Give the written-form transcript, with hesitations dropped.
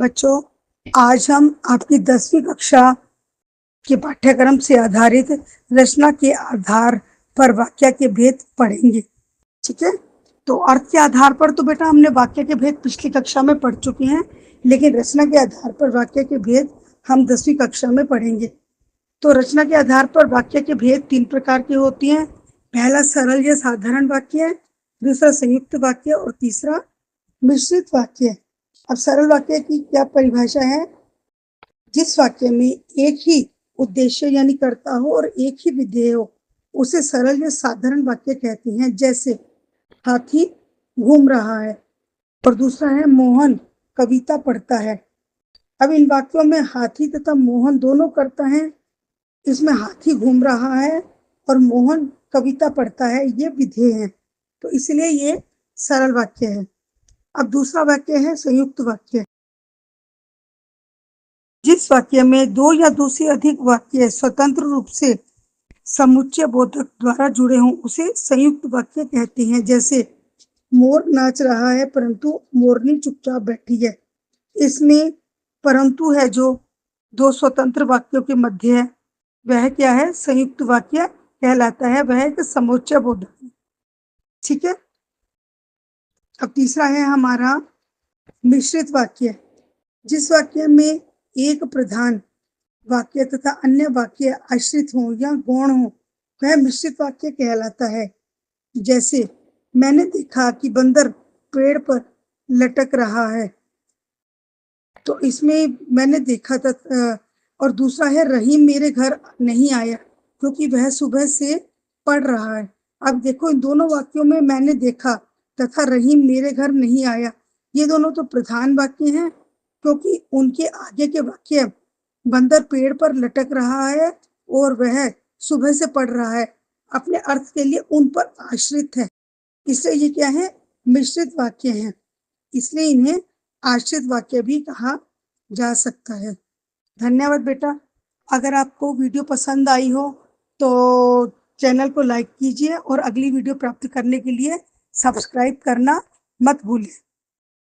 बच्चों, आज हम आपकी 10वीं कक्षा के पाठ्यक्रम से आधारित रचना के आधार पर वाक्य के भेद पढ़ेंगे। ठीक है, तो अर्थ के आधार पर तो बेटा हमने वाक्य के भेद पिछली कक्षा में पढ़ चुके हैं, लेकिन रचना के आधार पर वाक्य के भेद हम 10वीं कक्षा में पढ़ेंगे। तो रचना के आधार पर वाक्य के भेद 3 प्रकार के होती हैं। पहला सरल या साधारण वाक्य है, दूसरा संयुक्त वाक्य और तीसरा मिश्रित वाक्य है। अब सरल वाक्य की क्या परिभाषा है? जिस वाक्य में एक ही उद्देश्य यानी कर्ता हो और एक ही विधेय हो उसे सरल या साधारण वाक्य कहते हैं। जैसे हाथी घूम रहा है और दूसरा है मोहन कविता पढ़ता है। अब इन वाक्यों में हाथी तथा मोहन दोनों कर्ता हैं। इसमें हाथी घूम रहा है और मोहन कविता पढ़ता है, ये विधेय है, तो इसलिए ये सरल वाक्य है। अब दूसरा वाक्य है संयुक्त वाक्य। जिस वाक्य में 2 या 2 से अधिक वाक्य स्वतंत्र रूप से समुच्चय बोधक द्वारा जुड़े हों उसे संयुक्त वाक्य कहते हैं। जैसे मोर नाच रहा है परंतु मोरनी चुपचाप बैठी है। इसमें परंतु है जो 2 स्वतंत्र वाक्यों के मध्य है, वह क्या है? संयुक्त वाक्य कहलाता है, वह एक समुच्चय बोधक है। ठीक है, अब तीसरा है हमारा मिश्रित वाक्य। जिस वाक्य में एक प्रधान वाक्य तथा अन्य वाक्य आश्रित हो या गौण हो वह मिश्रित वाक्य कहलाता है। जैसे मैंने देखा कि बंदर पेड़ पर लटक रहा है, तो इसमें मैंने देखा था। और दूसरा है रहीम मेरे घर नहीं आया क्योंकि वह सुबह से पढ़ रहा है। अब देखो इन दोनों वाक्यों में मैंने देखा तथा रहीम मेरे घर नहीं आया, ये दोनों तो प्रधान वाक्य हैं क्योंकि उनके आगे के वाक्य बंदर पेड़ पर लटक रहा है और वह सुबह से पढ़ रहा है अपने अर्थ के लिए उन पर आश्रित है, इसलिए ये क्या है? मिश्रित वाक्य हैं, इसलिए इन्हें आश्रित वाक्य भी कहा जा सकता है। धन्यवाद बेटा। अगर आपको वीडियो पसंद आई हो तो चैनल को लाइक कीजिए और अगली वीडियो प्राप्त करने के लिए सब्सक्राइब करना मत भूलिए।